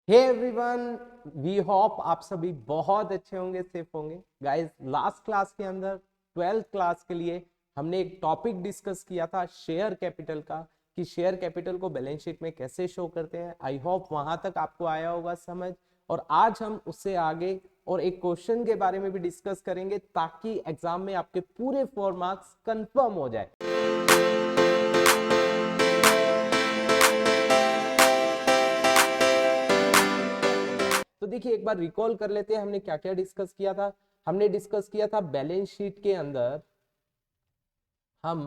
Hey everyone, we hope आप सभी बहुत अच्छे होंगे, सेफ होंगे। गाइस, लास्ट क्लास के अंदर 12th क्लास के लिए हमने एक टॉपिक डिस्कस किया था शेयर कैपिटल का, कि शेयर कैपिटल को बैलेंस शीट में कैसे शो करते हैं। आई होप वहां तक आपको आया होगा समझ। और आज हम उससे आगे और एक क्वेश्चन के बारे में भी डिस्कस करेंगे, ताकि एग्जाम में आपके पूरे 4 मार्क्स कंफर्म हो जाए। तो देखिए, एक बार रिकॉल कर लेते हैं हमने क्या क्या डिस्कस किया था। हमने डिस्कस किया था बैलेंस शीट के अंदर हम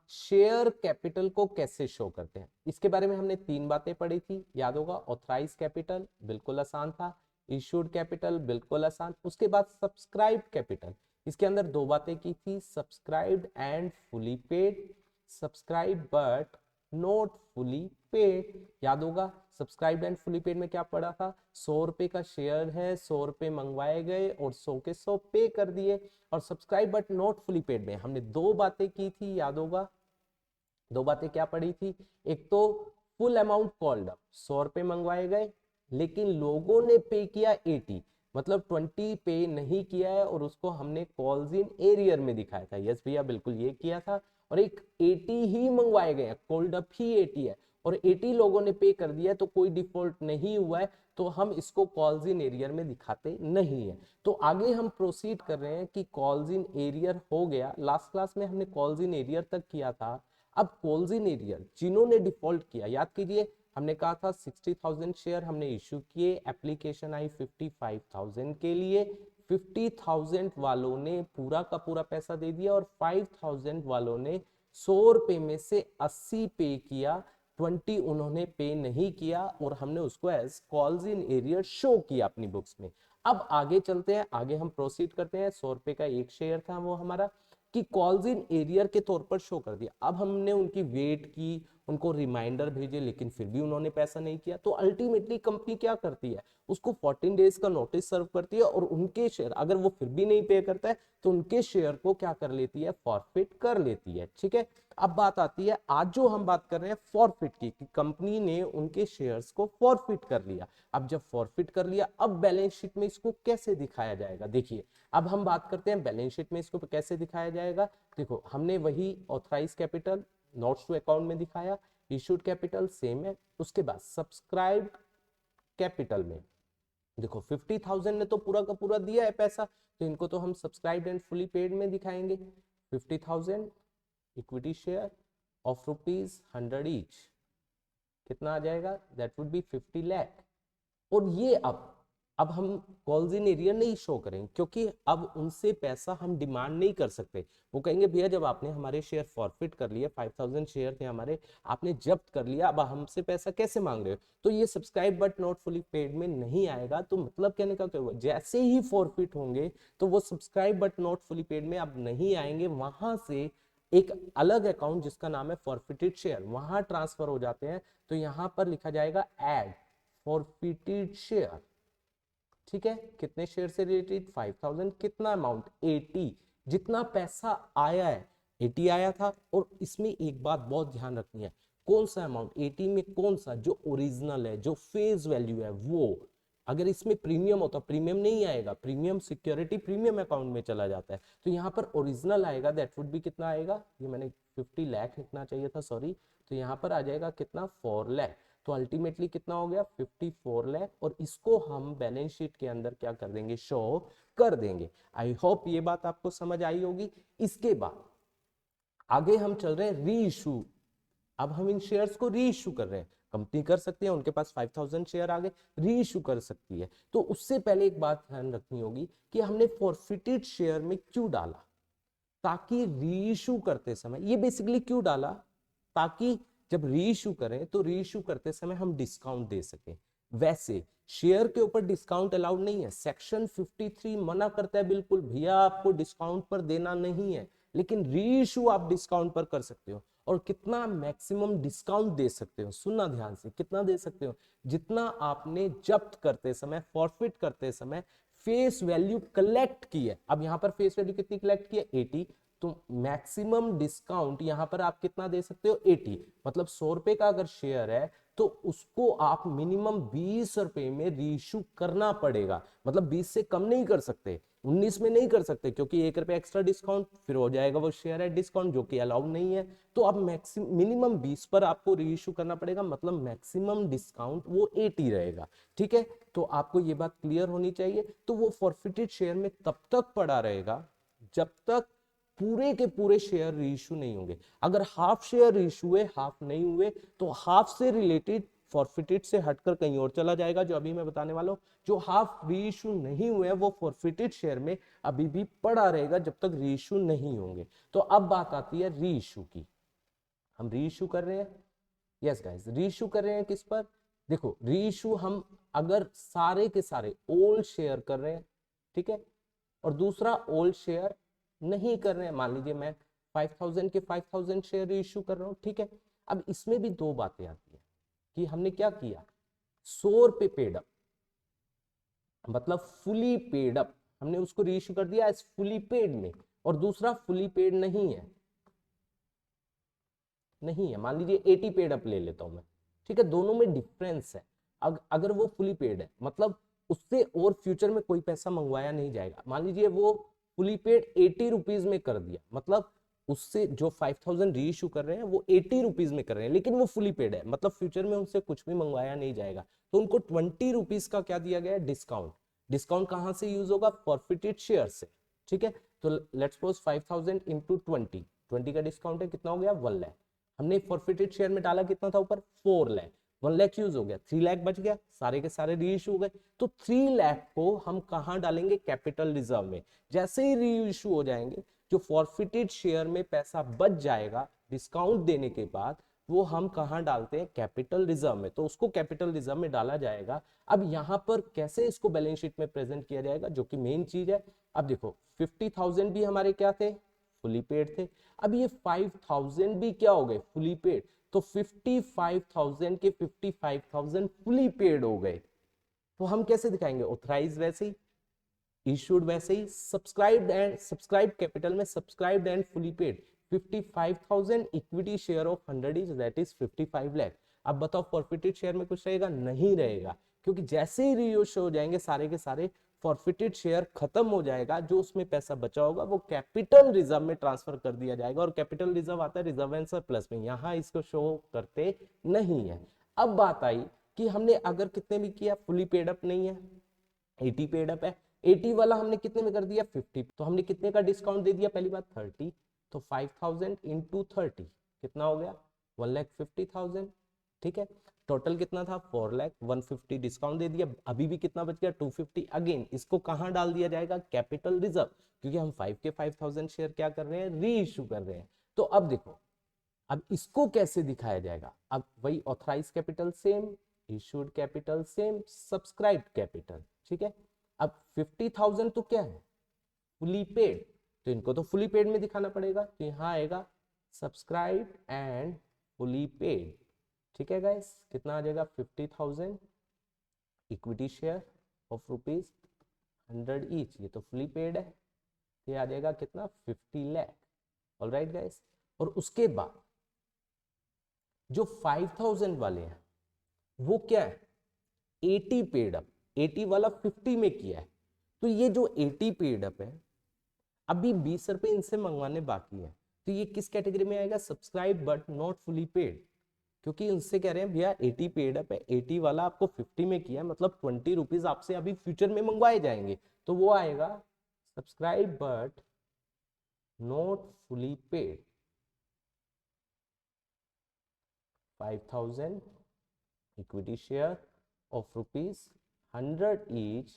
शेयर कैपिटल को कैसे शो करते हैं। इसके बारे में हमने 3 बातें पढ़ी थी, याद होगा। ऑथराइज कैपिटल बिल्कुल आसान था, इशूड कैपिटल बिल्कुल आसान, उसके बाद सब्सक्राइब कैपिटल। इसके अंदर 2 बातें की थी, subscribed and fully paid. Subscribe but not fully paid, याद होगा। सब्सक्राइब एंड फुली पेड में क्या पढ़ा था? 100 रुपए का शेयर है, 100 रुपए मंगवाए गए और 100 के 100 पे कर दिए। और subscribe but not fully paid में हमने 2 बातें की थी, याद होगा। 2 बातें क्या पढ़ी थी? एक तो फुल अमाउंट कॉल्ड अप, 100 रुपए मंगवाए गए लेकिन लोगों ने पे किया 80, मतलब 20 पे नहीं किया है, और उसको हमने कॉल्स इन एरियर में दिखाया था। यस भैया, बिल्कुल ये किया था। और एक 80 ही मंगवाए गए, कॉल्ड अप ही 80 है और 80 लोगों ने पे कर दिया, तो कोई डिफॉल्ट नहीं हुआ है, तो हम इसको कॉल्स इन एरियर में दिखाते नहीं है। तो आगे हम प्रोसीड कर रहे हैं कि कॉल्स इन एरियर हो गया। लास्ट क्लास में हमने कॉल्स इन एरियर तक किया था। अब कॉल्स इन एरियर जिन्होंने डिफॉल्ट किया, याद कीजिए, हमने कहा था 60,000 शेयर हमने इश्यू किए, एप्लीकेशन आई 55,000 के लिए। 50,000 वालों ने पूरा का पूरा पैसा दे दिया और 5,000 वालों ने 100 रुपए में से 80 पे किया, 20 उन्होंने पे नहीं किया, और हमने उसको as calls in arrear show किया अपनी बुक्स में। अब आगे चलते हैं, आगे हम प्रोसीड करते हैं। 100 रुपए का एक शेयर था वो हमारा, कि कॉल्स इन एरियर के तौर पर शो कर दिया। अब हमने उनकी वेट की, उनको रिमाइंडर भेजे, लेकिन फिर भी उन्होंने पैसा नहीं किया। तो अल्टीमेटली कंपनी क्या करती है? उसको 14 डेज का नोटिस सर्व करती है, और उनके शेयर अगर वो फिर भी नहीं पे करता है तो उनके शेयर को क्या कर लेती है? फॉरफिट कर लेती है। ठीक है। अब बात आती है, आज जो हम बात कर रहे हैं फॉरफिट की, कि कंपनी ने उनके शेयर्स को फॉरफिट कर लिया। अब जब फॉरफिट कर लिया, अब बैलेंस शीट में इसको कैसे दिखाया जाएगा? देखिए, अब हम बात करते हैं बैलेंस शीट में इसको कैसे दिखाया जाएगा। देखो, हमने वही authorise capital notes to account में दिखाया, इशूड कैपिटल सेम है। उसके बाद सब्सक्राइब कैपिटल में देखो, 50,000 ने तो पूरा का पूरा दिया है पैसा, तो इनको तो हम सब्सक्राइब एंड फुली पेड में दिखाएंगे। 50,000 इक्विटी शेयर ऑफ ₹100 ईच, कितना आ जाएगा? That would be 50 lakh. और ये अब हम कॉल्स इन एरियर नहीं शो करेंगे, क्योंकि अब उनसे पैसा हम डिमांड नहीं कर सकते। वो कहेंगे भैया, जब आपने हमारे शेयर फॉरफिट कर लिए, 5,000 शेयर थे हमारे, आपने जब्त कर लिया, अब हमसे पैसा कैसे मांग रहे हो? तो ये subscribe but not fully paid में नहीं आएगा। तो मतलब कहने का क्या हुआ, जैसे ही फॉरफिट होंगे तो वो subscribe but not fully paid में अब नहीं आएंगे, वहां से एक अलग अकाउंट जिसका नाम है फॉरफिटेड शेयर, वहां ट्रांसफर हो जाते हैं। तो यहां पर लिखा जाएगा एड फॉरफिटेड शेयर। ठीक है, कितने शेयर से रिलेटेड? 5,000। कितना अमाउंट? 80। जितना पैसा आया है 80 आया था। और इसमें एक बात बहुत ध्यान रखनी है, कौन सा अमाउंट 80 में? कौन सा? जो ओरिजिनल है, जो फेस वैल्यू है वो। अगर इसमें प्रीमियम होता, प्रीमियम नहीं आएगा, प्रीमियम सिक्योरिटी प्रीमियम अकाउंट में चला जाता है। तो यहाँ पर ओरिजिनल आएगा, दैट वुड बी कितना आएगा? ये मैंने 50 लाख लिखना चाहिए था, सॉरी। तो यहाँ पर आ जाएगा कितना? 4 लाख। तो अल्टीमेटली कितना हो गया? 54 लाख। और इसको हम बैलेंस शीट के अंदर क्या कर देंगे? शो कर देंगे। आई होप ये बात आपको समझ आई होगी। इसके बाद आगे हम चल रहे हैं री इशू। अब हम इन शेयर्स को री इशू कर रहे हैं। कंपनी कर सकती है, उनके पास 5,000 शेयर आ गए, री इशू कर सकती है। तो उससे पहले एक बात ध्यान रखनी होगी कि हमने फॉरफिटेड शेयर में क्यों डाला, ताकि री इशू करते समय, ये बेसिकली क्यों डाला, ताकि जब री इशू करें तो री इशू करते समय हम डिस्काउंट दे सकें। वैसे शेयर के ऊपर डिस्काउंट अलाउड नहीं है, सेक्शन 53 मना करता है बिल्कुल, भैया आपको डिस्काउंट पर देना नहीं है। लेकिन री इशू आप डिस्काउंट पर कर सकते हो। और कितना मैक्सिमम डिस्काउंट दे सकते हो, सुनना ध्यान से, कितना दे सकते हो? जितना आपने जब्त करते समय, फॉरफिट करते समय फेस वैल्यू कलेक्ट की है। अब यहां पर फेस वैल्यू कितनी कलेक्ट की है? 80। तो मैक्सिमम डिस्काउंट यहां पर आप कितना दे सकते हो? 80। मतलब 100 रुपए का अगर शेयर है तो उसको आप मिनिमम 20 रुपए में रीइश्यू करना पड़ेगा, मतलब 20 से कम नहीं कर सकते, 19 में नहीं कर सकते, क्योंकि 1 रुपए एक्स्ट्रा डिस्काउंट फिर हो जाएगा वो शेयर एट डिस्काउंट, जो कि अलाउड नहीं है। तो आप मैक्सिमम मिनिमम 20 पर आपको रीइश्यू करना पड़ेगा, मतलब मैक्सिमम डिस्काउंट वो 80 रहेगा। ठीक है, तो आपको ये बात क्लियर होनी चाहिए। तो वो फॉरफिटेड शेयर में तब तक पड़ा रहेगा जब तक पूरे के पूरे शेयर रीइश्यू नहीं होंगे। अगर हाफ शेयर रीइश्यू हुए, हाफ नहीं हुए, तो हाफ से रिलेटेड फॉरफिटेड से हटकर कहीं और चला जाएगा, जो अभी मैं बताने वाला हूं। जो हाफ रीइश्यू नहीं हुए वो फॉरफिटेड शेयर में अभी भी पड़ा रहेगा जब तक रीइश्यू नहीं होंगे। तो अब बात आती है रीइश्यू की। हम रीइश्यू कर रहे हैं, यस गाइस, रीइश्यू कर रहे हैं किस पर? देखो, रीइश्यू हम अगर सारे के सारे ओल्ड शेयर कर रहे हैं, ठीक है, और दूसरा ओल्ड शेयर नहीं कर रहे हैं, मान लीजिए मैं 5000 के 5000 शेयर रीइश्यू कर रहा हूं, ठीक है। अब इसमें भी दो बातें आती है कि हमने क्या किया, 100 रुपए पेड अप, मतलब फुली पेड अप, हमने उसको रीइश्यू कर दिया एज फुली पेड में, और दूसरा फुली पेड नहीं है, नहीं है, मान लीजिए 80 पेड अप ले लेता हूं मैं, ठीक है, दोनों में डिफरेंस है। अगर वो फुली पेड है, मतलब उससे और फ्यूचर में कोई पैसा मंगवाया नहीं जाएगा। मान लीजिए वो फुली पेड 80 रुपीज में कर दिया, मतलब उससे जो 5000 रीइश्यू कर रहे हैं वो 80 रुपीज में कर रहे हैं, लेकिन वो फुली पेड है, मतलब फ्यूचर में उनसे कुछ भी मंगवाया नहीं जाएगा, तो उनको 20 रुपीज का क्या दिया गया है, डिस्काउंट। डिस्काउंट कहां से यूज होगा, फॉरफिटेड शेयर से, ठीक है। तो लेट्स सपोज 5000 इंटू 20 का डिस्काउंट है, कितना हो गया, 1 लाख। हमने फॉरफिटेड शेयर में डाला कितना था ऊपर, 4 लाख, 1 लाख यूज हो गया, 3 लाख बच गया, सारे के सारे रीइश्यू हो गए। तो 3 लाख को हम कहां डालेंगे, कैपिटल रिजर्व में। जैसे ही रीइश्यू हो जाएंगे, जो फॉरफिटेड शेयर में पैसा बच जाएगा डिस्काउंट देने के बाद, वो हम कहां डालते हैं, कैपिटल रिजर्व में, तो उसको कैपिटल रिजर्व में डाला जाएगा। अब यहां पर कैसे इसको बैलेंस शीट में प्रेजेंट किया जाएगा, जो कि मेन चीज है। अब देखो 50,000 भी हमारे क्या थे, फुली पेड थे। अब ये 5000 भी क्या हो गए, फुली पेड, तो 55,000 के 55,000 फुली पेड हो गए। तो हम कैसे दिखाएंगे, ऑथराइज वैसे ही, इशूड वैसे ही, सब्सक्राइब कैपिटल में subscribed and fully paid 55,000, equity share of 100 is that is 55 lakh. अब बताओ फॉरफिटेड शेयर में कुछ रहेगा, नहीं रहेगा, क्योंकि जैसे ही रीइश्यू हो जाएंगे सारे के सारे, फॉरफिटेड शेयर खत्म हो जाएगा, जो उसमें पैसा बचा होगा वो कैपिटल रिजर्व में ट्रांसफर कर दिया जाएगा, और कैपिटल रिजर्व आता है रिजर्व एंड सरप्लस में, यहां इसको शो करते नहीं है। अब बात आई कि हमने अगर कितने भी किया, फुली पेड अप नहीं है, 80 पेड अप है, 80 वाला हमने कितने में कर दिया, 50, तो हमने कितने का डिस्काउंट दे दिया, पहली बात 30, तो 5000 इंटू 30 कितना हो गया, 1,50,000, ठीक है। टोटल कितना था, 4 लाख, 150 डिस्काउंट दे दिया, अभी भी कितना बच गया, 250। अगेन इसको कहां डाल दिया जाएगा, कैपिटल रिजर्व, क्योंकि हम 5 के 5000 शेयर क्या कर रहे हैं, री इश्यू कर रहे हैं। तो अब देखो, अब इसको कैसे दिखाया जाएगा, अब वही authorise capital same, issued capital same, subscribe capital, ठीक है। अब 50,000 तो क्या है, फुली पेड, तो इनको तो फुली पेड में दिखाना पड़ेगा, तो यहां आएगा सब्सक्राइब एंड फुली पेड, ठीक है गाइस, कितना आ जाएगा, 50,000 इक्विटी शेयर ऑफ ₹100 ईच, ये तो फुली पेड है, ये आ जाएगा कितना, 50 लाख। ऑलराइट गाइस, और उसके बाद जो 5000 वाले हैं वो क्या है, 80 पेड अप, 80 वाला 50 में किया है, तो ये जो 80 पेड अप है, अभी 20 रुपए इनसे मंगवाने बाकी है, तो ये किस कैटेगरी में आएगा, subscribe but not fully paid, क्योंकि उनसे कह रहे हैं भैया 80 पेड अप है, 80 वाला आपको 50 में किया है, मतलब 20 रुपीज आपसे अभी फ्यूचर में मंगवाए जाएंगे, तो वो आएगा subscribe but not fully paid, 5000 equity share of ₹100 each,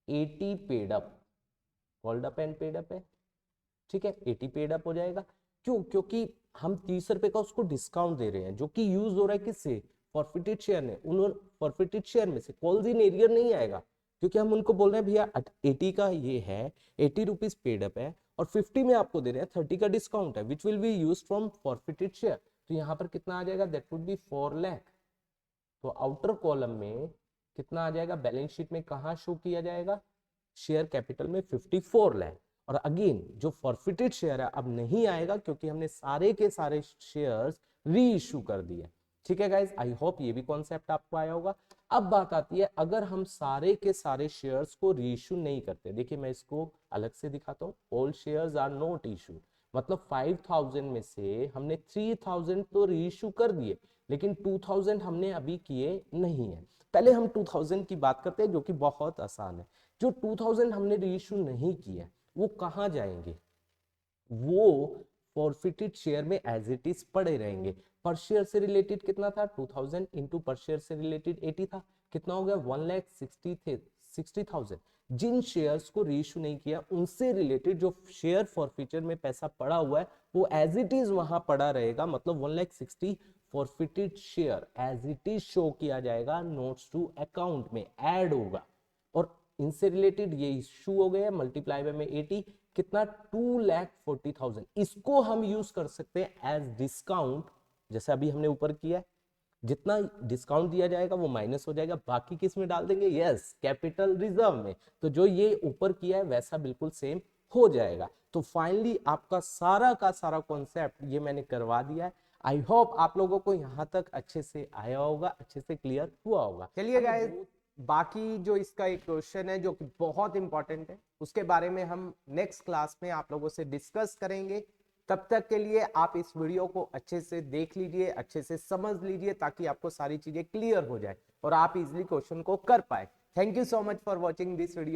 80 paid up, called up and paid up है, ठीक है, 80 पेड अप हो जाएगा। क्यों, क्योंकि हम 30 रुपए का उसको डिस्काउंट दे रहे हैं, जो कि यूज हो रहा है किससे, फॉरफिटेड शेयर ने, उन्होंने फॉरफिटेड शेयर में से कॉल्स इन एरियर नहीं आएगा, क्योंकि हम उनको बोल रहे हैं भैया 80 का ये है, 80 रुपीज पेड अप है, और 50 में आपको दे रहे हैं 30 का डिस्काउंट है, which will be use from forfeited share, तो यहाँ पर कितना आ जाएगा, दैट वुड बी 4 लाख। तो आउटर कॉलम में कितना आ जाएगा, बैलेंस शीट में कहां शो किया जाएगा, शेयर कैपिटल में 54 लाख। और अगेन जो फॉरफिटेड शेयर है अब नहीं आएगा, क्योंकि हमने सारे के सारे शेयर्स री इश्यू कर दिए, ठीक है गाइज, आई होप ये भी कॉन्सेप्ट आपको आया होगा। अब बात आती है, अगर हम सारे के सारे शेयर्स को रीइश्यू नहीं करते, देखिए मैं इसको अलग से दिखाता हूँ, all shares are not issue, मतलब 5000 में से हमने 3000 तो रीइश्यू कर दिए, लेकिन 2000 हमने अभी किए नहीं है। पहले हम 2000 की बात करते हैं, जो कि बहुत आसान है। जो 2000 हमने रीइश्यू नहीं किया वो कहाँ जाएंगे, वो फॉरफिटेड शेयर में एज इट इज पड़े रहेंगे। पर शेयर से रिलेटेड कितना था, 2000 इंटू पर शेयर से रिलेटेड 80 था, कितना हो गया 1,60,000। जिन शेयर्स को रीइश्यू नहीं किया उनसे रिलेटेड जो शेयर फॉरफिचर में पैसा पड़ा हुआ है वो एज इट इज वहां पड़ा रहेगा, मतलब 1,60,000 forfeited share as it is show किया जाएगा, नोट्स टू अकाउंट में ऐड होगा। और इनसे रिलेटेड ये इश्यू हो गया, मल्टीप्लाई बाय में 80, कितना 2,40,000। इसको हम यूज कर सकते हैं एज डिस्काउंट, जैसे अभी हमने ऊपर किया है, जितना डिस्काउंट दिया जाएगा वो माइनस हो जाएगा, बाकी किस में डाल देंगे, यस कैपिटल रिजर्व में। तो जो ये ऊपर किया है वैसा बिल्कुल सेम हो जाएगा। तो फाइनली आपका सारा का सारा कॉन्सेप्ट ये मैंने करवा दिया है। आई होप आप लोगों को यहां तक अच्छे से आया होगा, अच्छे से क्लियर हुआ होगा। चलिए गाइस, बाकी जो इसका एक क्वेश्चन है जो कि बहुत इंपॉर्टेंट है, उसके बारे में हम नेक्स्ट क्लास में आप लोगों से डिस्कस करेंगे। तब तक के लिए आप इस वीडियो को अच्छे से देख लीजिए, अच्छे से समझ लीजिए, ताकि आपको सारी चीजें क्लियर हो जाए और आप इजीली क्वेश्चन को कर पाए। Thank you so much for watching this video.